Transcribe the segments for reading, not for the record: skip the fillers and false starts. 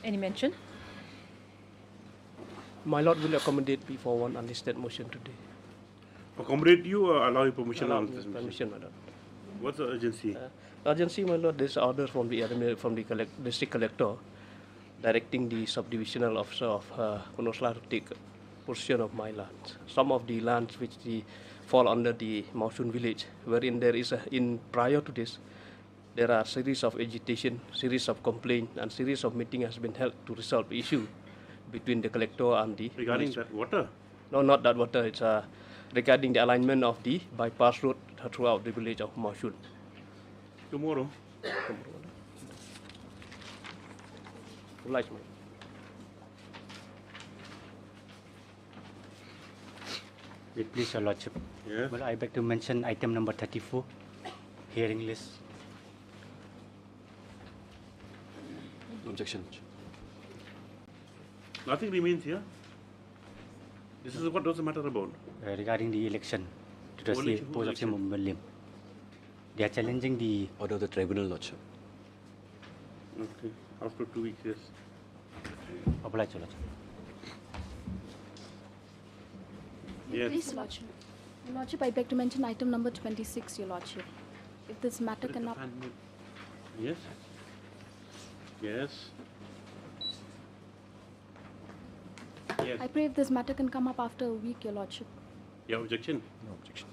Any mention? My Lord will accommodate before one unlisted motion today. Accommodate you or allow you permission Allow on me this? permission, my Lord. What's the urgency? Urgency, my Lord, there's order from the district collector directing the subdivisional officer of Punosla to take possession of my lands. Some of the lands which fall under the Mausun village, wherein there is prior to this, there are series of agitation, series of complaint, and series of meeting has been held to resolve issue between the collector and the Regarding police. that water? No, not that water. It's regarding the alignment of the bypass road throughout the village of Mausun. Tomorrow? Obliged, my Lord. Please, Your Lordship. Yes. Well, I beg to mention item number 34, hearing list. Objection. Nothing remains here. This is what does the matter about? Regarding the election to the Election, post of election. Sri William. They are challenging the Order of the tribunal, Lordship. Okay. After 2 weeks, yes. obliged, Your Lordship. Yes. Please, Lordship. Your Lordship, I beg to mention item number 26, Your Lordship. If this matter cannot... Yes. Yes. Yes. I pray if this matter can come up after a week, Your Lordship. Your objection? No objection.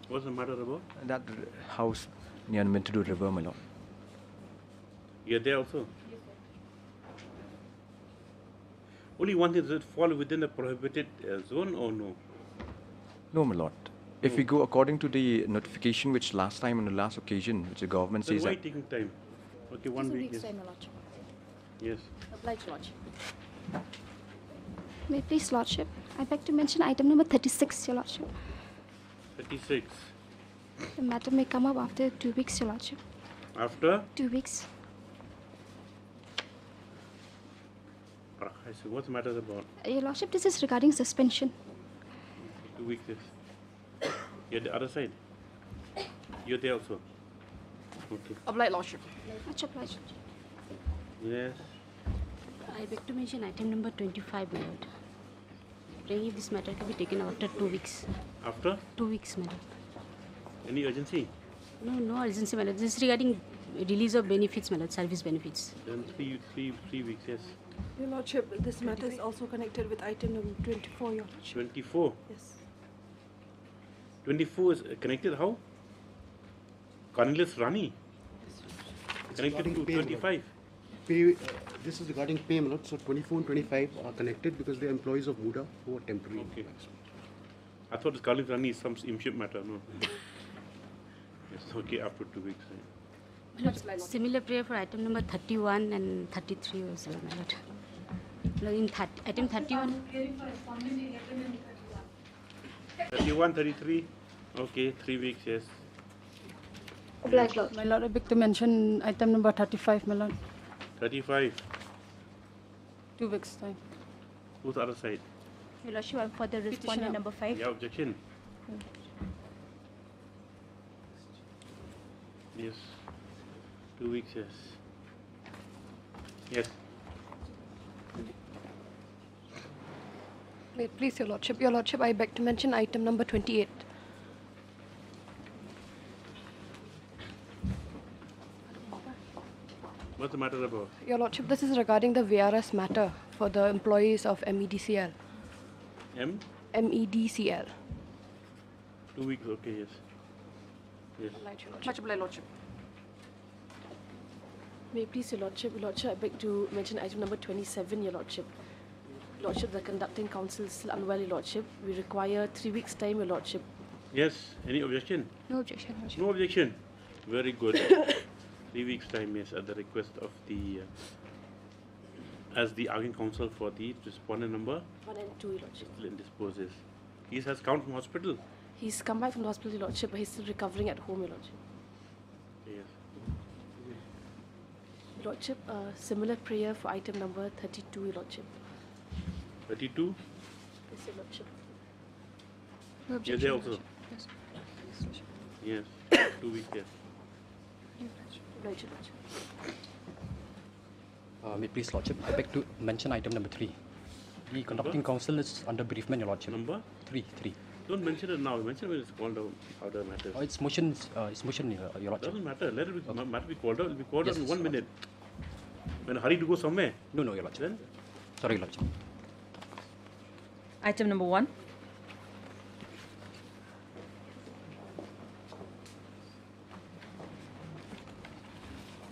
What's the matter about? That house near meant to do river, my lord. You're there also? Only one thing, does it fall within the prohibited zone or no? No, my lord. If we go according to the notification which last time on the last occasion, which the government Then says why that taking time? Okay, 1 Just a week, week's yes. time, Your Lordship. Yes. Obliged, Lordship. May it please, Lordship. I beg to mention item number 36, Your Lordship. 36. The matter may come up after 2 weeks, Your Lordship. After? 2 weeks. I see. What's the matter about? Your Lordship, this is regarding suspension. 2 weeks, yes. You're the other side? You're there also? Okay. Obliged, Lordship. Much obliged. Yes. I beg to mention item number 25, my lord. Praying if this matter can be taken after 2 weeks. After? 2 weeks, my lord. Any urgency? No urgency, my lord. This is regarding release of benefits, my lord, service benefits. Then three weeks, yes. Your Lordship, this matter is also connected with item number 24, Your Lordship. 24? Yes. 24 is connected how? Cornelius Rani? Connected to 25? Pay, this is regarding pay, my lord. So 24 and 25 are connected because they are employees of Muda who are temporary. Okay. I thought Cornelius Rani is some imship matter, no? Yes, okay, after 2 weeks. My lord, similar prayer for item number 31 and 33 as well, my lord. Lord, in item 31. 31, 33? Okay, 3 weeks, yes. Obliged, Lord. My Lord, I beg to mention item number 35, my Lord. 35. 2 weeks' time. Who's the other side? Your Lordship, I'm for the respondent number 5. Yeah, objection? Yes. 2 weeks, yes. Yes. Wait, please, Your Lordship. Your Lordship, I beg to mention item number 28. What's the matter about? Your Lordship, this is regarding the VRS matter for the employees of MEDCL. M? MEDCL. 2 weeks, okay, yes. Yes. Much obliged, Lordship. May it please, Your Lordship. Your Lordship, I beg to mention item number 27, Your Lordship. Lordship, the conducting council is still unwell, Your Lordship. We require 3 weeks' time, Your Lordship. Yes. Any objection? No objection, Lordship. No objection. Very good. 3 weeks' time, yes, at the request of the, as the arguing counsel for the respondent number. 1 and 2, Your Lordship. Still indisposes. He has come from hospital. He's come back from the hospital, Your Lordship, but he's still recovering at home, Your Lordship. Yes. Your Lordship, similar prayer for item number 32, Your Lordship. 32? Yes, Your Lordship. No Yes, objection, they Your also. Lordship. Yes. Yes, Lordship. Yes. 2 weeks, yes. Right, Your Lordship. May it please, Lordship, I beg to mention item number 3. The conducting counsel is under bereavement, Your Lordship. Number? 3. Don't mention it now. Mention when it's called out. Other matters. Oh, it's motion, Your Lordship. Doesn't matter. Let it be, matter be called out. It will be called out in 1 Yes, minute. When hurry to go somewhere. No, Your Lordship. Then? Sorry, Your Lordship. Item number 1.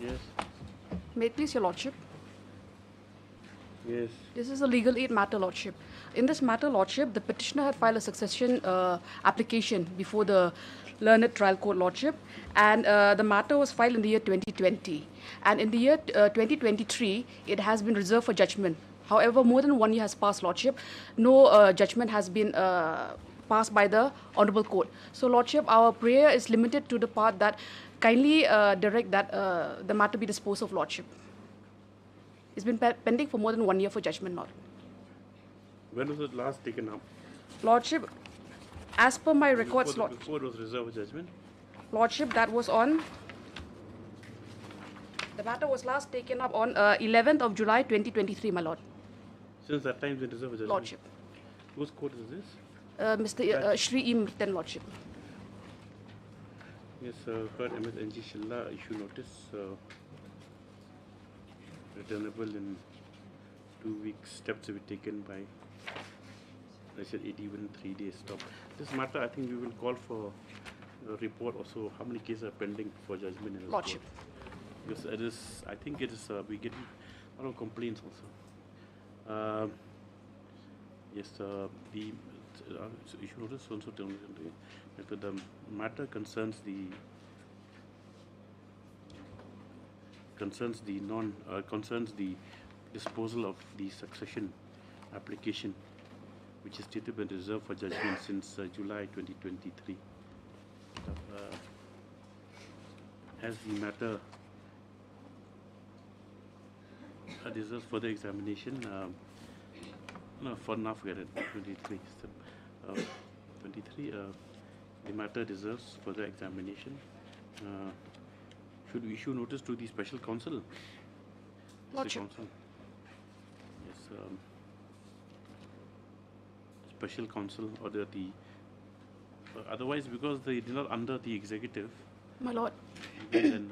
Yes. May it please your Lordship. Yes. This is a legal aid matter, Lordship. In this matter, Lordship, the petitioner had filed a succession application before the learned trial court, Lordship, and the matter was filed in the year 2020. And in the year 2023, it has been reserved for judgment. However, more than 1 year has passed, Lordship. No judgment has been passed by the Honourable Court. So, Lordship, our prayer is limited to the part that kindly direct that the matter be disposed of, Lordship. It's been pending for more than 1 year for judgment, Lord. When was it last taken up? Lordship, as per my records, Before it was reserved for judgment? Lordship, that was on. The matter was last taken up on 11th of July 2023, my Lord. Since that time, it's been reserved for judgment? Lordship. Whose court is this? Mr. Shri E. Mritten, Lordship. Yes, heard MSNG Shilla issue notice. Returnable in 2 weeks. Steps to be taken by, I said 81 3 days stop. This matter, I think we will call for a report also. How many cases are pending for judgment in this Lordship. court? Because it is, I think it is, we get a lot of complaints also. Yes, the issue notice also tell me that the matter concerns the disposal of the succession application, which is stated been reserved for judgment since July 2023. As the matter deserves further examination, no, for now forget it. 23. 23. The matter deserves further examination. Should we issue notice to the special counsel? Lordship. Yes. Special counsel or the otherwise, because they did not under the executive. My Lord. Then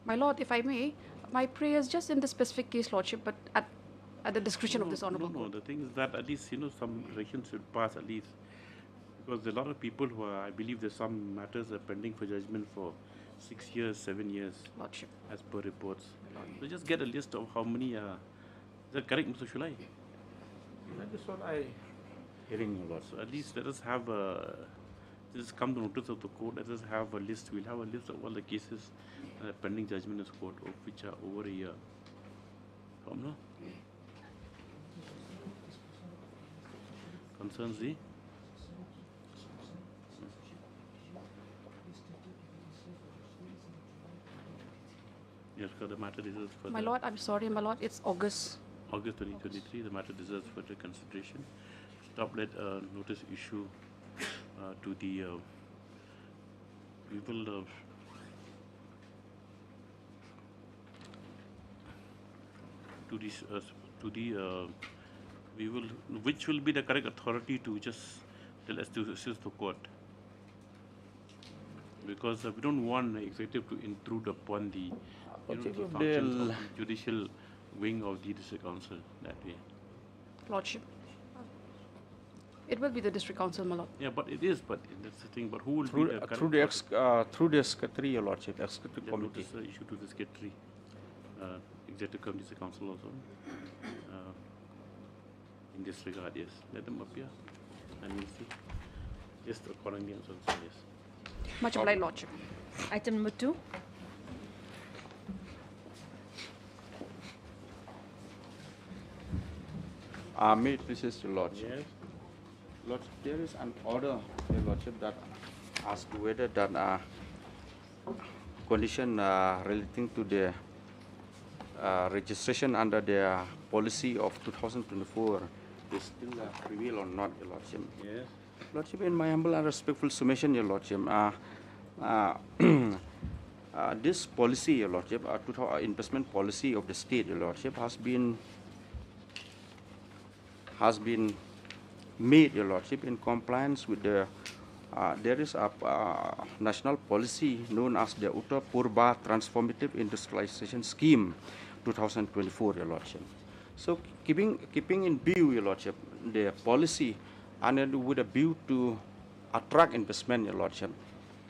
My Lord, if I may, my prayer is just in the specific case, Lordship, but at the discretion of this Honourable Court. No, the thing is that at least, some regulations should pass at least. Because there are a lot of people who are, I believe there's some matters are pending for judgment for 6 years, 7 years. Lordship. As per reports. So just get a list of how many is that correct, Mr. Shulai? That is what I hearing a lot. So at least let us have just come to notice of the court, let us have a list. We'll have a list of all the cases pending judgment in this court, of which are over a year. No? Concerns the yes, the matter deserves further. My Lord, I'm sorry, my Lord, it's August. August 2023, the matter deserves further consideration. Stop let notice issue to the people which will be the correct authority to just tell us to assist the court, because we don't want the executive to intrude upon the, the functions of the judicial wing of the district council that way. Lordship. It will be the district council, my Lord. Yeah, but it is, but that's the thing. But who will through, be the correct through the secretary, Your Lordship, executive committee. Notice issue to the secretary, executive committee council also. In this regard, yes, let them appear, and we'll see. Just accordingly, and so yes. Much obliged, Lordship. Item number 2. May it please Your Lordship. Yes. Lordship, there is an order, Your Lordship, that asks whether that condition relating to the registration under the policy of 2024 is still prevail or not, Your Lordship. Yes. Lordship, in my humble and respectful submission, Your Lordship, this policy, Your Lordship, investment policy of the state, Your Lordship, has been made, Your Lordship, in compliance with the there is a national policy known as the Uttar Purba Transformative Industrialization Scheme 2024, Your Lordship. So keeping in view, Your Lordship, the policy and with a view to attract investment, Your Lordship,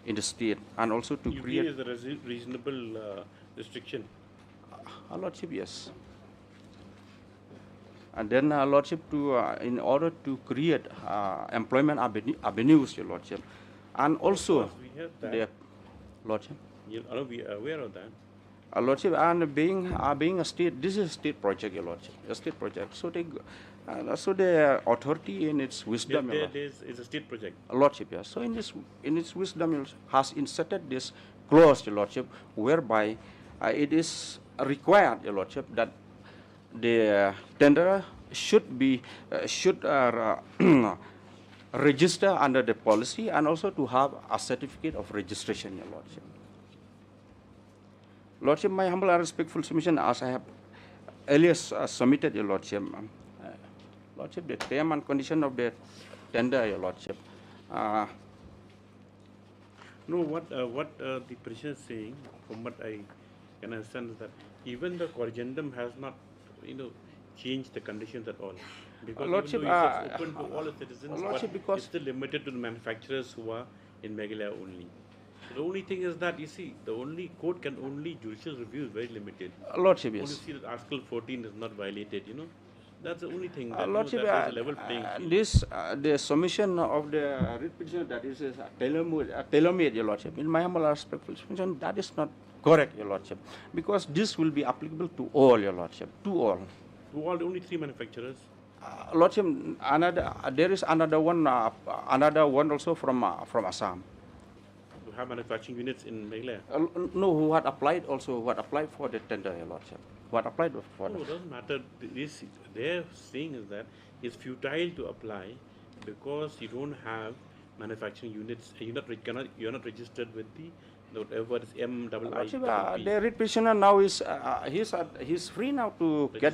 in the state, and also to create... You is a reasonable restriction? Lordship, yes. And then, Lordship, in order to create employment avenues, Your Lordship, and also the Lordship. Are we aware of that? Lordship, and being a state, this is a state project, Your Lordship, a state project. So the authority in its wisdom, It's a state project. Lordship, yes. So in its wisdom has inserted this clause, Your Lordship, whereby it is required, Your Lordship, that the tender should register under the policy and also to have a certificate of registration, Your Lordship. Lordship, my humble and respectful submission, as I have earlier submitted, Your Lordship, Lordship, the term and condition of the tender, Your Lordship. No, what the petitioner is saying, from what I can understand, is that even the corrigendum has not, change the conditions at all. Because Lordship, even though it's open to all the citizens, Lordship, but it's still limited to the manufacturers who are in Meghalaya only. So the only thing is that, you see, the only court can only judicial review is very limited. Lordship, yes. Only see that Article 14 is not violated, That's the only thing. That, Lordship, that there's a level playing field. the submission of the writ petition, that is tailor-made, Your Lordship. In my humble and respectful submission, that is not correct, Your Lordship, because this will be applicable to all, Your Lordship, to all. To all, only 3 manufacturers. Lordship, there is another one also from Assam. To have manufacturing units in Meghalaya. No, who had applied for the tender, Your Lordship. What applied for? No, it doesn't matter. They're saying is that it's futile to apply because you don't have manufacturing units. You're not registered with the whatever is MIIP. The writ petitioner now is he's free now to get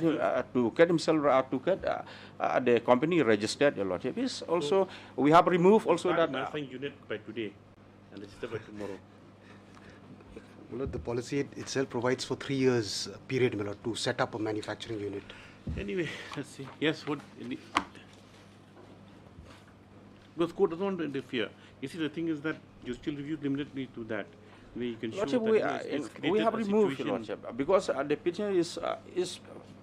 himself the company registered, Your Lordship. Is also we have removed also that manufacturing unit by today and register by tomorrow. Well, the policy itself provides for 3 years period, my lord, to set up a manufacturing unit. Anyway, let's see. Yes, because court doesn't want to interfere. You see, the thing is that judicial review limited me to that. Where you can Lordship, show we have removed, Your Lordship, because the petitioner is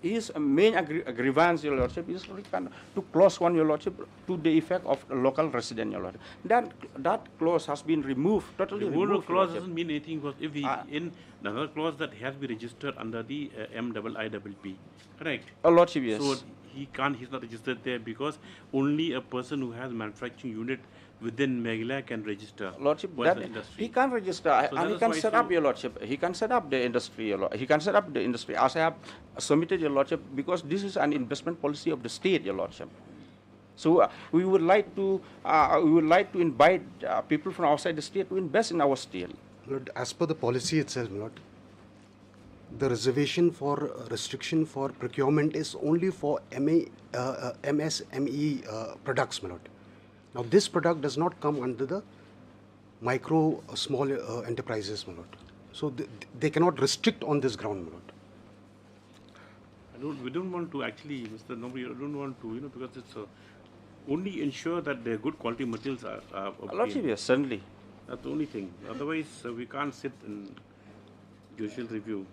his main grievance, Your Lordship, is to clause 1, Your Lordship, to the effect of local resident, Your Lordship. That clause has been removed, totally removed. The clause doesn't mean anything, because if in another clause that has been registered under the MIIP, correct? Lordship, yes. So he's not registered there because only a person who has manufacturing unit within Meghalaya can register. Lordship, he can register, so and he can set up, Your Lordship. He can set up the industry, Your Lordship. He can set up the industry, as I have submitted, Your Lordship, because this is an investment policy of the state, Your Lordship. So we would like to invite people from outside the state to invest in our state. Lord, as per the policy itself, my lord, the reservation for restriction for procurement is only for MSME products, my lord. Now, this product does not come under the micro, small enterprises, my lord. So they cannot restrict on this ground, my lord. We don't want to actually, Mr. Nobody, I don't want to, because it's only ensure that the good quality materials are obtained. Lordship, yes, certainly. That's the only thing. Otherwise, we can't sit in judicial review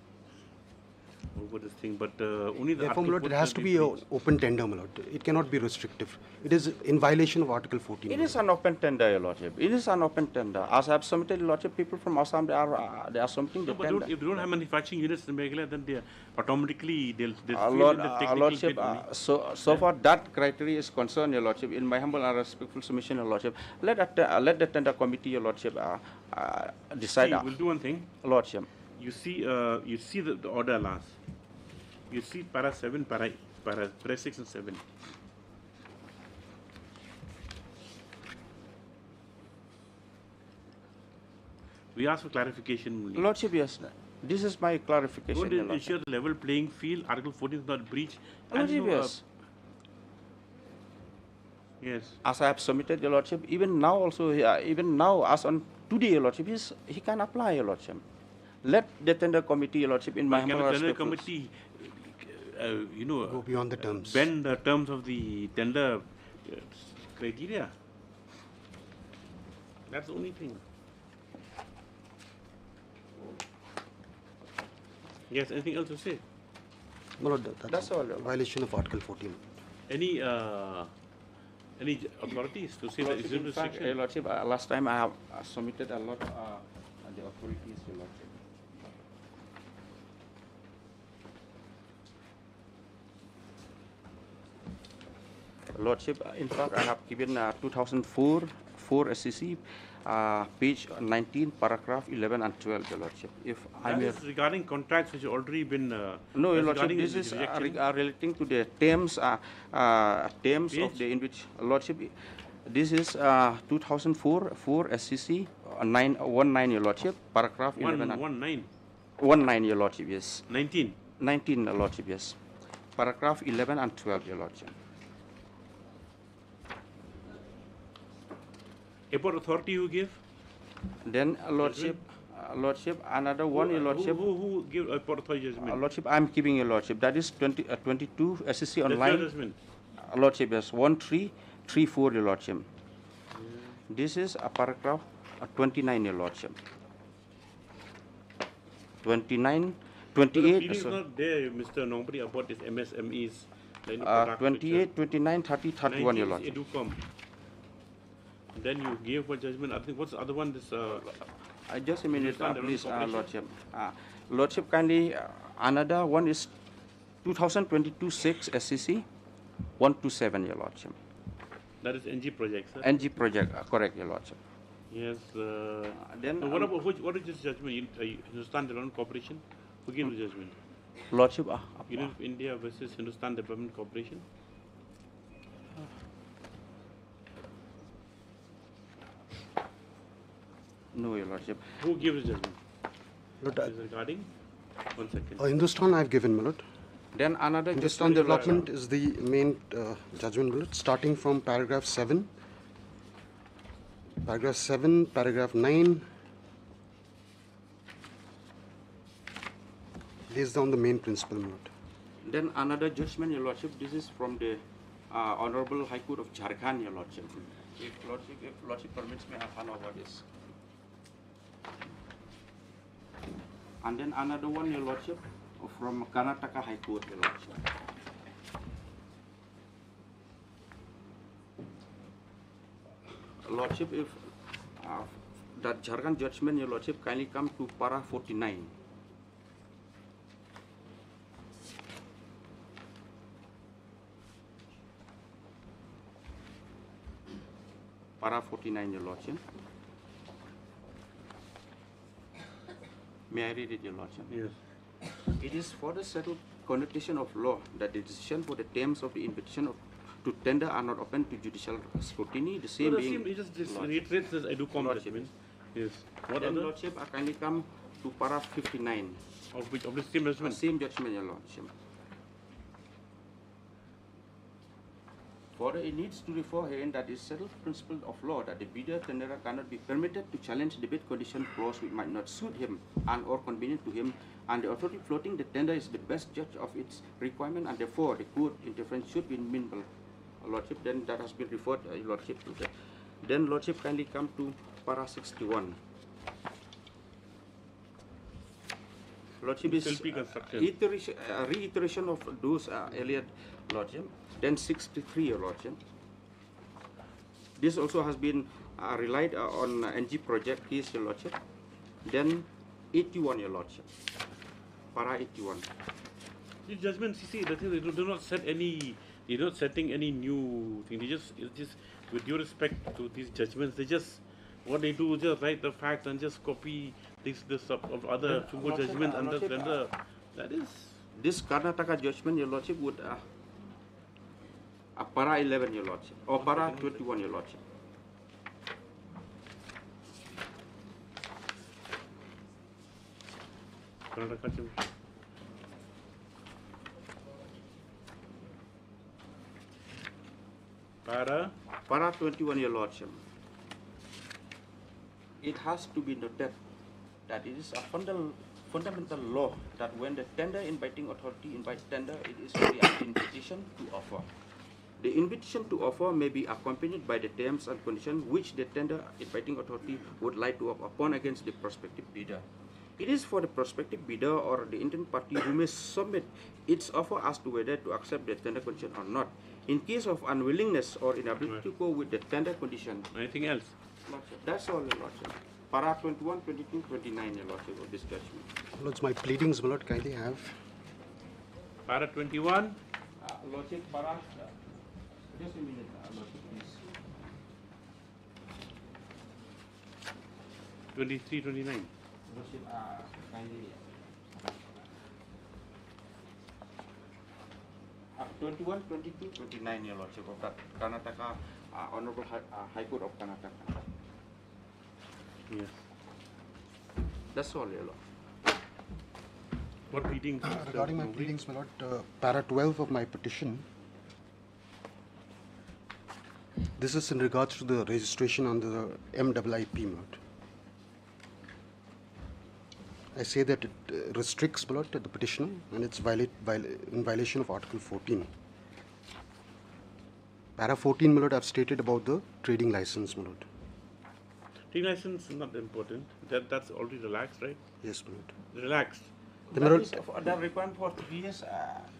over this thing, but only the Therefore, my lord, it has to be an open tender, my lord. It cannot be restrictive. It is in violation of Article 14. It is an open tender, Your Lordship. It is an open tender. As I have submitted, Your Lordship, people from Assam, they are submitting the tender. If they don't have manufacturing units in Meghalaya, then they automatically they'll Lordship, so far that criteria is concerned, Your Lordship. In my humble and respectful submission, Your Lordship, let the tender committee, Your Lordship, decide. See, we'll do one thing, Lordship. You see the order last. You see para 7, para 6 and 7. We ask for clarification only. Lordship, yes. This is my clarification. Don't Your Lordship. ensure the level playing field. Article 14 is not breached. Lordship, yes. Yes. As I have submitted, Your Lordship, even now also, even now, as on today, Your Lordship, he can apply, Your Lordship. Let the tender committee, Your Lordship, in my But can humble the tender respect, committee, go beyond the terms, bend the terms of the tender criteria? That's the only thing. Yes, anything else to say? No, that's all. Violation of Article 14. Any authorities to say that it's Lordship, a in fact, restriction? Lordship, last time I have submitted a lot the authorities, Your Lordship. Lordship, in fact, I have given 2004 4 SCC, page 19, paragraph 11 and 12, Your Lordship. If I That may. is regarding contracts which have already been. No, Your Lordship, regarding this the is rejection. relating to the terms, terms of the in which Lordship. This is 2004 4 SCC 919, Your Lordship, paragraph 11. 19. 19, Your Lordship, yes. 19. 19, Your Lordship, yes. Paragraph 11 and 12, Your Lordship. About authority you give? Then, Lordship, Lordship, another one, Your Lordship. Who give about authority judgment? Lordship, I'm giving Your Lordship. That is 22 SCC That's online. your judgment. Lordship, yes. 1334, Your Lordship. This is a paragraph 29, Your Lordship. 29, But 28. the is not there, Mr. Nobody, about this MSMEs. 28, 29, 30, 31, Your Lordship. Educom. Then you gave for judgment. I think what's the other one? This. Just a minute, Understand please, Development Lordship. Lordship, kindly, another one is 2022 6 SCC 127, Your Lordship. That is NG project, sir. NG project, correct, Your Lordship. Yes. Then so what about what is this judgment? Hindustan Development Corporation. Who gave the judgment? Lordship. Union of India versus Hindustan Development Corporation. No, Your Lordship. Who gave the judgment? Lord, Is regarding. 1 second. Hindustan I've given, my lord. Then another. Hindustan Development is the main judgment, my lord, starting from paragraph 7. Paragraph 7, paragraph 9. Lays down the main principle, my lord. Then another judgment, Your Lordship. This is from the Honorable High Court of Jharkhand, Your Lordship. If Lordship permits me, I'll hand over this. And then another one, Your Lordship, from Karnataka High Court, Your Lordship. Lordship, if that Jharkhand judgment, Your Lordship, kindly come to para 49. Para 49, Your Lordship. May I read it, Your Lordship? Yes. It is for the settled connotation of law that the decision for the terms of the invitation to tender are not open to judicial scrutiny. The same being. He just reiterates this Educom judgment. Yes. What Then, other? Lordship, I kindly come to para 59. Of which? Of the same judgment? Same judgment, Your Lordship. Further, it needs to refer herein that is settled principle of law that the bidder tenderer cannot be permitted to challenge the bid condition clause which might not suit him and or convenient to him, and the authority floating the tender is the best judge of its requirement, and therefore the court interference should be minimal. Lordship, then that has been referred, Lordship, to that. Then Lordship, kindly come to para 61. Lordship is reiteration of those earlier, Lordship. Then 63, Your Lordship. This also has been relied on NG project case, Your Lordship. Then 81, Your Lordship. Para 81. These judgments, you see, they do not set any. They're not setting any new thing. It's just with due respect to these judgments, they just what they do is just write the facts and just copy this of other judgments under tender. That is. This Karnataka judgment, Your Lordship, would para 11, Your Lordship, or para 21, Your Lordship. Karnataka Chief. Para 21, Your Lordship. It has to be noted that it is a fundamental law that when the tender inviting authority invites tender, it is only an invitation to offer. The invitation to offer may be accompanied by the terms and conditions which the tender inviting authority would like to offer upon against the prospective bidder. It is for the prospective bidder or the intended party who may submit its offer as to whether to accept the tender condition or not. In case of unwillingness or inability to go with the tender condition. Anything else? That's all, Your Lordship. Para 21, 22, 29, Your Lordship, of this judgment. Lords, my pleadings, my Lord, kindly have. Para 21. Lordship, para. Just a minute, Lordship, please. 23, 29. Lordship, kindly. 21, 22, 29, Your Lordship, of that Karnataka, Honorable High Court of Karnataka. Yes. That's all, Your Lord. What pleadings? Regarding my pleadings, my Lord, para 12 of my petition. This is in regards to the registration under the MIIP, my Lord. I say that it restricts, my Lord, the petitioner and it's in violation of Article 14. Para 14, my Lord, I've stated about the trading license, my Lord. Trading license is not important. That's already relaxed, right? Yes, my Lord. Relaxed. The requirement for 3 years,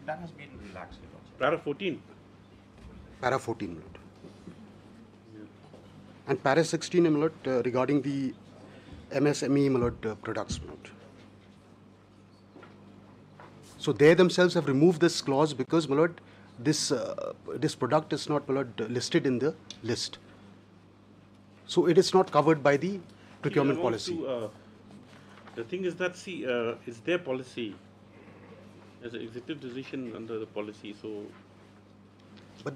that has been relaxed, Your Lordship. Para 14. Para 14, my Lord. And para 16, my Lord, regarding the MSME, my Lord, products, my Lord. So they themselves have removed this clause because, my Lord, this product is not, my Lord, listed in the list. So it is not covered by the procurement policy. The thing is that, see, it's their policy. There's an executive decision under the policy, so... But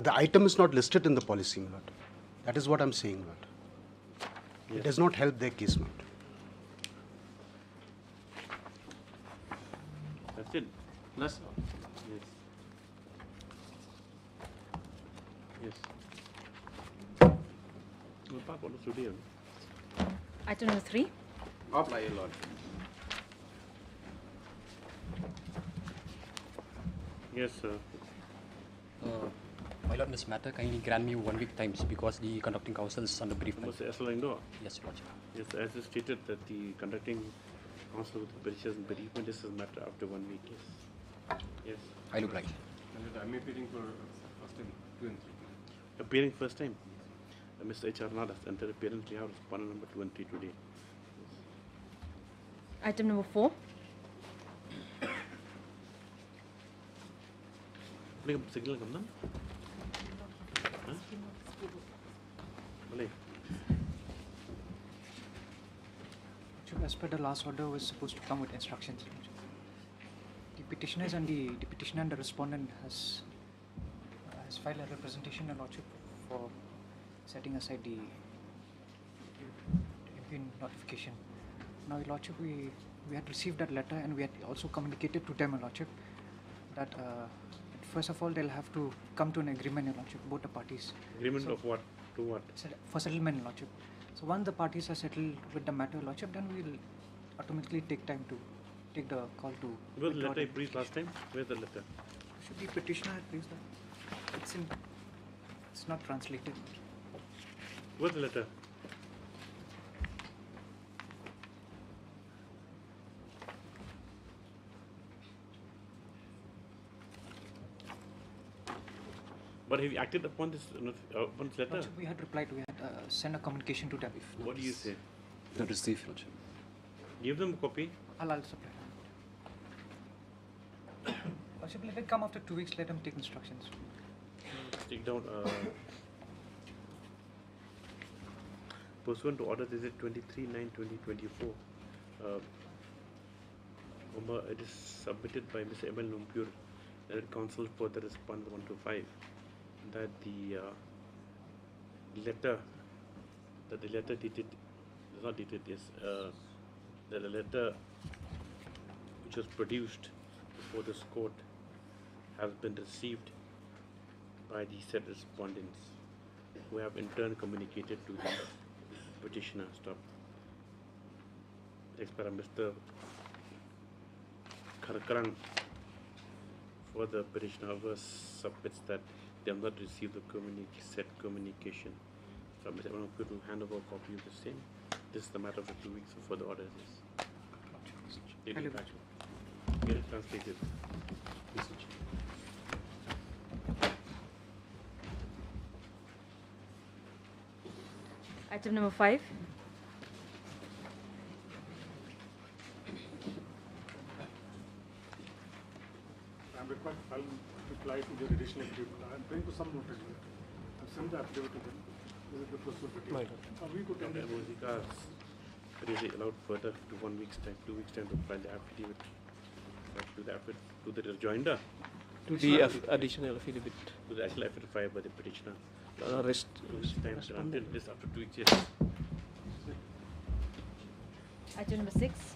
the item is not listed in the policy, my Lord. That is what I'm saying, my Lord. Yes. It does not help their case, my Lord. That's it. That's all. Yes. We'll talk about this today. Item number 3. Apply, Your Lord. Yes, sir. My Lord, in this matter, kindly grant me 1 week times because the conducting counsel is under bereavement. Yes, Your Lordship. Yes, Lordship. Yes, as is stated that the conducting counsel with the petitions and bereavement is a matter after 1 week. Yes. Yes. I look like. I'm appearing for first time 2 and 3. Appearing first time. Mr. H. Arnad has entered appearance. We have respondent number 2 and 3 today. Item number 4. Signal come down. As per the last order, was supposed to come with instructions. The petitioners and the petitioner and the respondent has filed a representation, Your Lordship, for setting aside the impugn notification. Now, Your Lordship, we had received that letter and we had also communicated to them, Your Lordship, that first of all they'll have to come to an agreement, Your Lordship, both the parties. Agreement of what? To what? For settlement, Your Lordship. So once the parties are settled with the matter, Your Lordship, then we'll automatically take time to take the call to... Where's the letter I briefed last time? Where's the letter? Should be petitioner had briefed that. It's not translated. Where's the letter? But have you acted upon this letter? Lordship, we had replied, we had sent a communication to them. What do you say? Not received, Lordship. Give them a copy. I'll supply. Lordship, let it come after 2 weeks, let them take instructions. Take down pursuant to order dated 23/9/2024. It is submitted by Mr. M.L. Numpur, counsel for the respondent 125, that the letter dated is not dated, yes, that the letter which was produced before this court has been received by the said respondents, who have in turn communicated to the petitioner. Stop. Next para Mr. Kharkarang for the petitioner submits that they have not received the said communication. So Mr. Kharkarang could hand over a copy of the same. This is the matter for 2 weeks before the order is. Get it translated. Item number 5. I'll reply to the additional affidavit. I'm trying to some notice. I've sent the affidavit to them. This is the procedural. A week or 10 days. It is allowed further to 1 week's time, 2 weeks' time to file the affidavit. To the rejoinder. To the additional affidavit. To the actual affidavit filed by the petitioner. Rest. 2 weeks' time until this after 2 weeks, yes. Item number 6.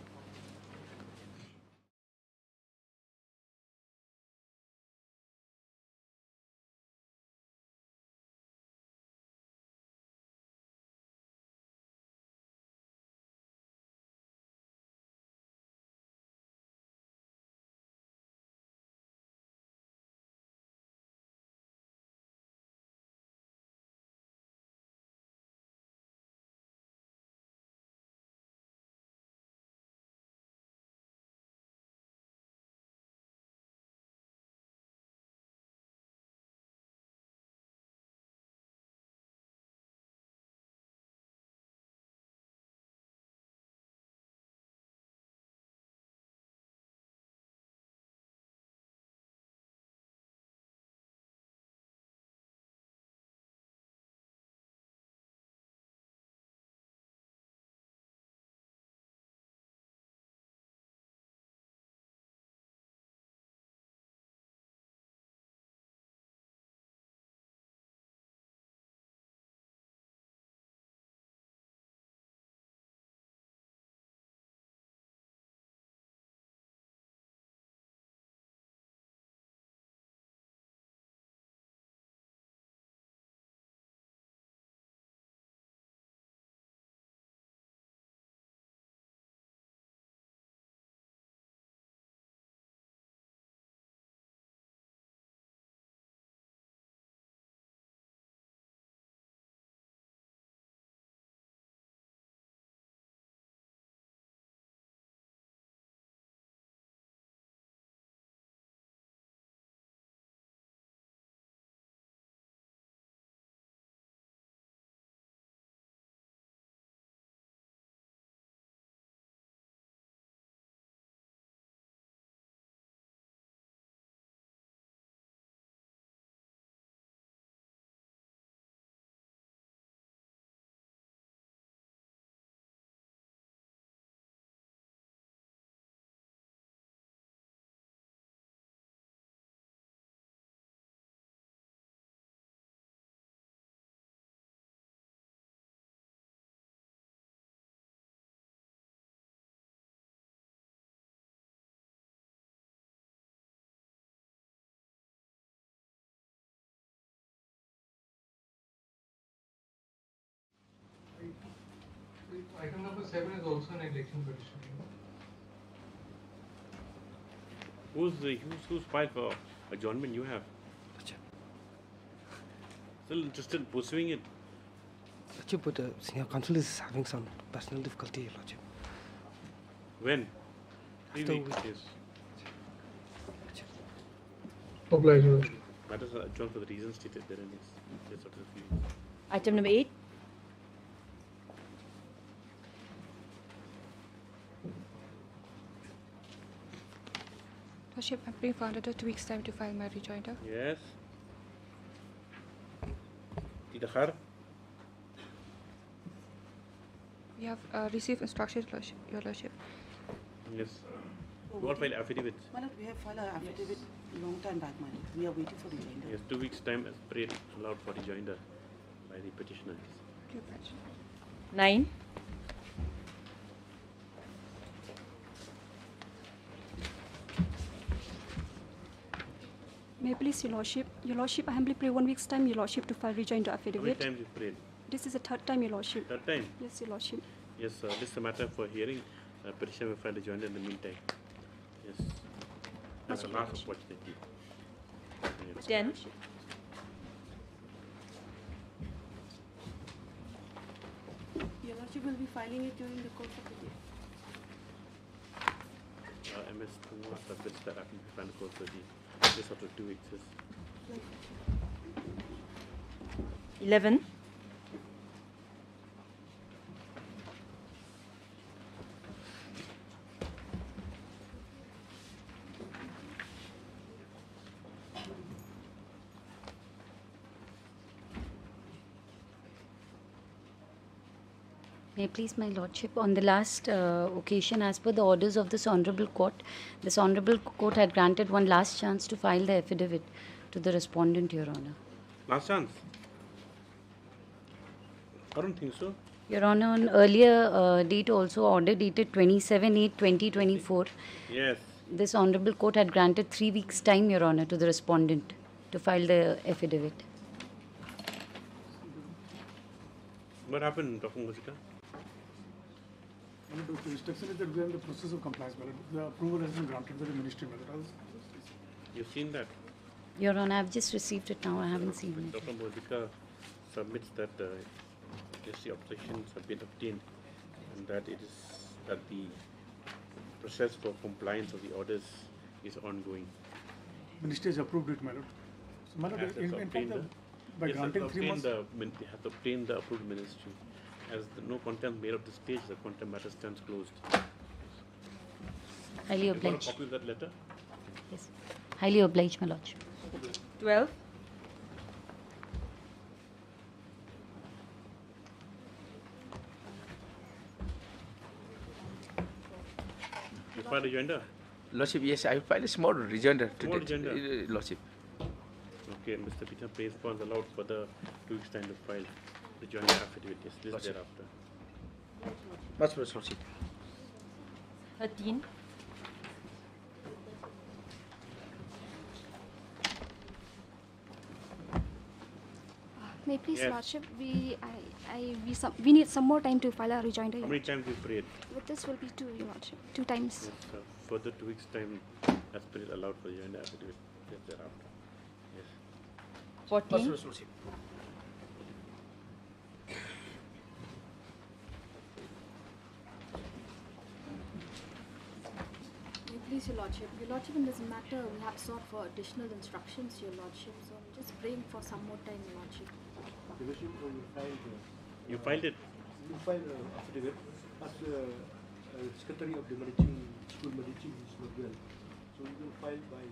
Item number 7 is also an election petition. Who's filed for adjournment? You have. Still interested in pursuing it? Lordship, but the senior counsel is having some personal difficulty, Lordship. When? 3 After weeks. a week. Yes. Obliged, Lordship. Matters are adjourned for the reasons stated therein. Yes, after a few weeks. Item number 8. Lordship, I'm being found under 2 weeks' time to file my rejoinder. Yes. Tidakar? We have received instructions, Lordship, Your Lordship. Yes. You want to file affidavit? Madam, we have filed an affidavit long time back, madam. We are waiting for the rejoinder. Yes, 2 weeks' time as per allowed for rejoinder by the petitioner. 9. May I please, Your Lordship? Your Lordship, I humbly pray 1 week's time, Your Lordship, to file rejoinder How many affidavit. times you prayed? This is the third time, Your Lordship. Third time? Yes, Your Lordship. Yes, this is a matter for hearing. Petitioner will file a joiner in the meantime. Yes. That's the last opportunity. Yes. 10. Your Lordship will be filing it during the course of the day. MS Kumar submits that after the final course of the this after 2 weeks. Yes. 11. May I please, my Lordship, on the last occasion, as per the orders of this Honourable Court, this Honourable Court had granted one last chance to file the affidavit to the respondent, Your Honour. Last chance? I don't think so. Your Honour, on earlier date also, order dated 27/8/2024, Yes. this Honourable Court had granted 3 weeks' time, Your Honour, to the respondent to file the affidavit. What happened, Dr. Musika? The instruction is that we are in the process of compliance, my lord. The approval has been granted by the ministry, my lord. You've seen that? Your Honour, I've just received it now. I haven't seen it. Dr. Musika submits that yes, the objections have been obtained and that it is that the process for compliance of the orders is ongoing. Ministry has approved it, my lord. So, my lord, Has in fact, obtained by yes, granting has 3 months. They have obtained the approved ministry. As no contempt made of this case, the contempt matter stands closed. Highly You got a obliged. copy of that letter? Yes. Highly obliged, my Lordship. 12. You filed a rejoinder? Lordship, yes, I filed a small rejoinder Small today. rejoinder? Lordship. Okay, Mr. Peter Place bonds allowed for the 2 weeks time to file the joint affidavit. Yes, this Lordship. thereafter. Much more, Lordship. 13. May I please, Yes. Lordship, we need some more time to file a rejoinder. How many times you prayed? With this will be 2, Your Lordship. 2 times. Yes, further 2 weeks time as per it allowed for the joint affidavit. Yes, thereafter. Yes. 14. Lordship. May I please, Your Lordship? Your Lordship, in this matter, we have sought for additional instructions, Your Lordship. So I'm just praying for some more time, Your Lordship. You filed it? You filed affidavit as Secretary of the Managing School Managing is not well. So you will file by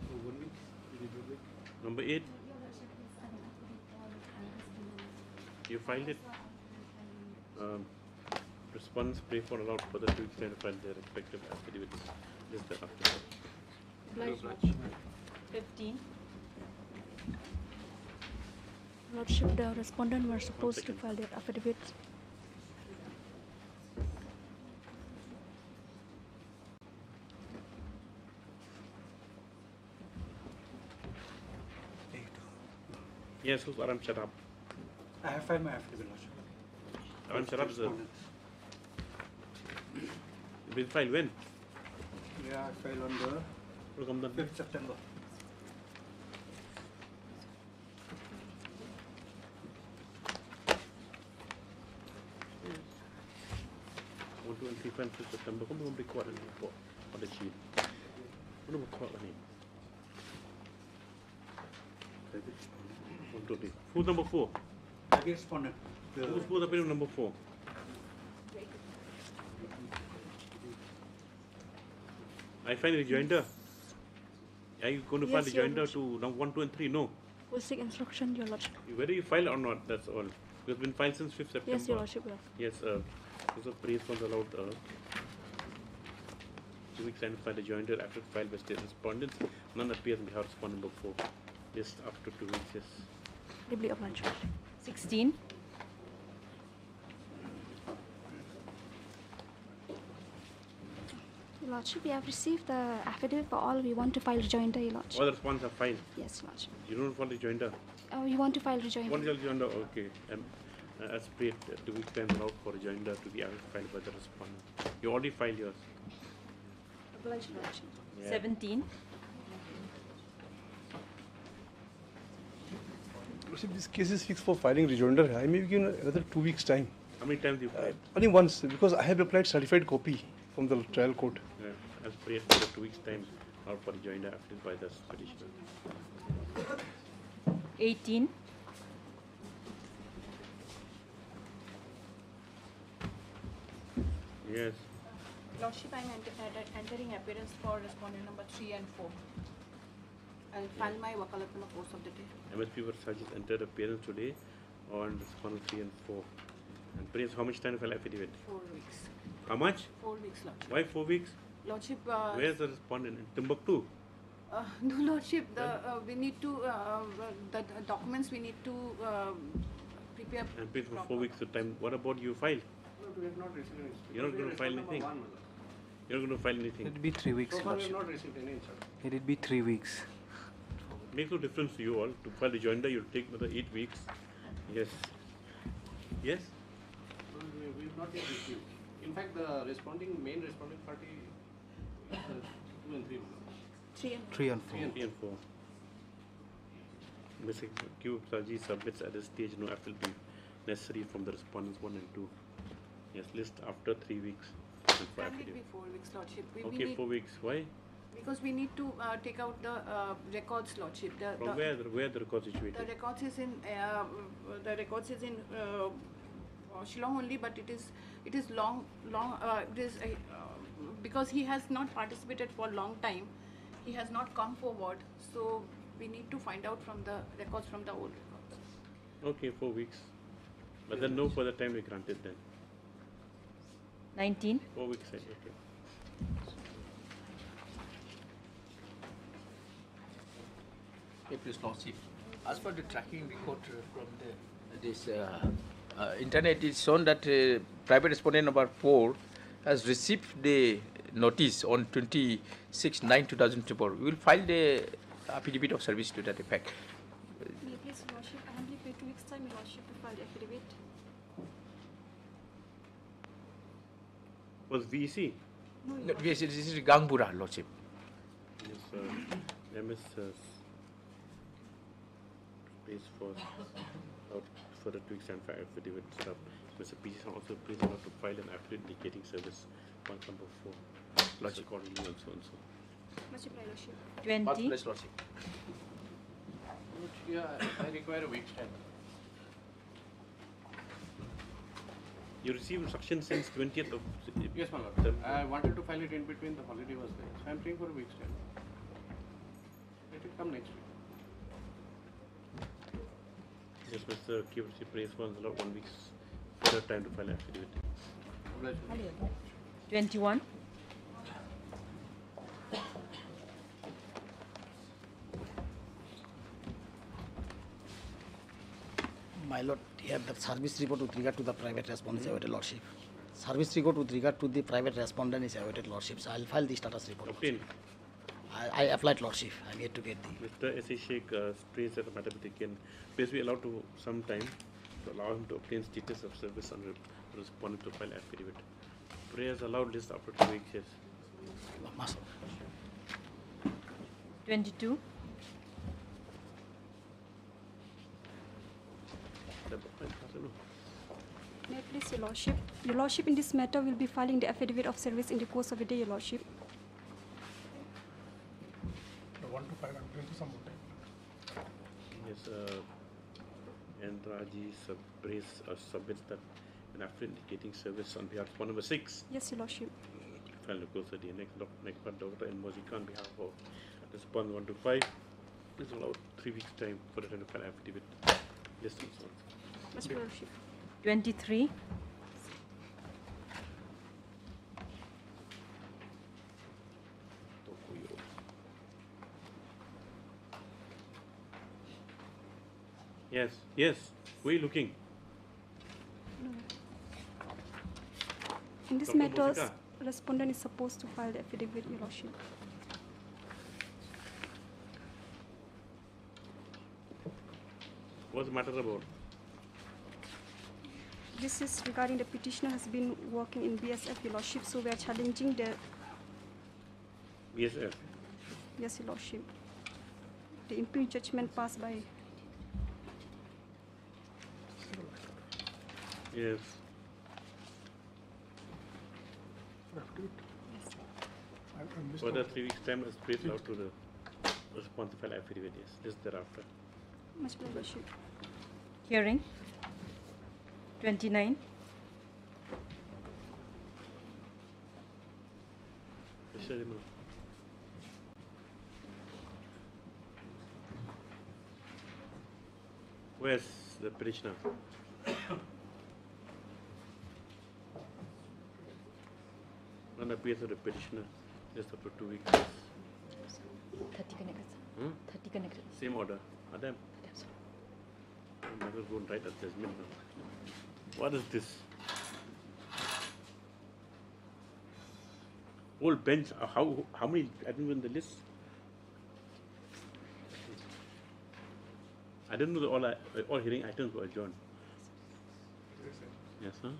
1 week, within 1 week. Number 8. You filed it? Respondents pray for allowed further 2 weeks time to file their respective affidavits. This thereafter. Obliged, Lordship. 15. Lordship, the respondent were supposed to file their affidavits. Yes, who's Aram Sharab? I have filed my affidavit, Lordship. Aram Sharab, sir. You've been filed when? Yeah, I filed on the 5th September. One, 2, and 3, 5, 6 September. Kung mga record na po on the sheet. Ano mo record na 1, 2, 3. Who's number 4? The respondent. Who's the opinion number 4? I find a rejoinder. Are you going to Yes, find a Your rejoinder to number 1, 2, and 3? No. We'll seek instruction, Your Lordship. Whether you file or not, that's all. It's been filed since 5th September. Yes, Your Lordship. Yes, because of praise was allowed 2 weeks time to file a joinder after filed by state respondents. None appears on behalf of respondent number 4. Just after 2 weeks, yes. Deeply obliged. 16. Your Lordship, we have received the affidavit for all. We want to file rejoinder, Your Lordship. All the responses are filed. Yes, Lordship. You don't want rejoinder? We want to file rejoinder. One rejoinder, okay. And as paid 2 weeks time allowed for rejoinder to be filed by the respondent. You already filed yours. Obliged, Lordship. Yeah. 17. Lordship, this case is fixed for filing rejoinder. I may be given another 2 weeks time. How many times you filed? Only once, because I have applied certified copy from the trial court. Yeah. As paid for 2 weeks time allowed for rejoinder after by the petitioner. 18. Yes. Lordship, I am entering appearance for respondent number 3 and 4. I'll file my wakalat in the course of the day. MSP Versace entered appearance today on respondent 3 and 4. And Prince, how much time to file affidavit? 4 weeks. How much? 4 weeks, Lordship. Why 4 weeks? Lordship, Where's the respondent? In Timbuktu? no, Lordship, we need to, the documents we need to prepare. And Prince, for 4 weeks of time. What about you file? No, we have not received any. You're not going to file anything? You're not going to file anything? It'll be 3 weeks, So far we have Lordship. not received any, sir. It'll be 3 weeks. Makes no difference to you all. To file rejoinder, you'll take another 8 weeks. Yes. Yes? No, we have not yet received. In fact, the main responding party is 2 and 3. 3 and 4. 3 and 4. Mr. Q. Saji submits at this stage no appeal be necessary from the respondents 1 and 2. Yes, list after 3 weeks. And for Can it affidavit. be 4 weeks, Lordship? We Okay, need, 4 weeks. Why? because we need to take out the records, Lordship. From where the record situated? The records is in Shillong only, but it is long. It is because he has not participated for a long time. He has not come forward, so we need to find out from the records from the old records. Okay, 4 weeks. But then no further time we granted then. 19. 4 weeks, okay. Please, Lordship. As per the tracking record from this internet, it's shown that private respondent number 4 has received the notice on 26/9/2024. We will file the affidavit of service to that effect. Please, Lordship, I am paid 2 weeks time, Lordship, to file the affidavit. Was VEC? No, No, yes, this is Gangbura, Lordship. Yes, MS pays for the 2 weeks and for affidavit stuff. Mr. PC also please allow to file an affidavit indicating service point number 4. Lordship accordingly and so and so. Much obliged, Lordship. 20. Please, Lordship. Yeah, I require a week's time. You received instruction since 20th of... Yes, my lord. I wanted to file it in between, the holiday was there. So I am praying for a week's time. Let it come next week. Yes, Mr. QC prays for allowed 1 week's further time to file affidavit. 21. My lord, here the service report with regard to the private respondent is awaited, Lordship. Service report with regard to the private respondent is awaited, Lordship. So I'll file the status report. Obtain. I applied, Lordship. I'm yet to get the. Mr. S.A. Sheikh prays that the matter be taken. Please be allowed to some time to allow him to obtain status of service and respond to file affidavit. Prayers allowed list after 2 weeks, yes. 22. May I please, Your Lordship? Your Lordship, in this matter, will be filing the affidavit of service in the course of the day, Your Lordship. 1 to 5, I'm going to some more time. Yes, and Raji submits that an affidavit indicating service on behalf of point number 6. Yes, Your Lordship. File the course of the next part, Dr. and Mozika on behalf of respondent 1 to 5. Please allow 3 weeks time for the time to file affidavit. List and so on. Much obliged, Lordship. 23. Yes, yes. Where are you looking? In this Dr. matter, Mozika? respondent is supposed to file the affidavit, Your Lordship. What's the matter about? This is regarding the petitioner has been working in BSF, Your Lordship, so we are challenging the... BSF? Yes, Your Lordship. The impugned judgment passed by... Yes. Further 3 weeks' time, is paid out to the responsible affidavit. Yes, this thereafter. Much pleasure, Lordship. Hearing 29. Mr. Rima. Where's the petitioner? None appears of the petitioner just after 2 weeks. 30 connected. Hmm? 30 connected. Same order. Madam. I might as well go and write a judgment now. What is this? Whole bench. How many? I didn't even the list. I didn't know that all hearing items were adjourned. Yes, sir.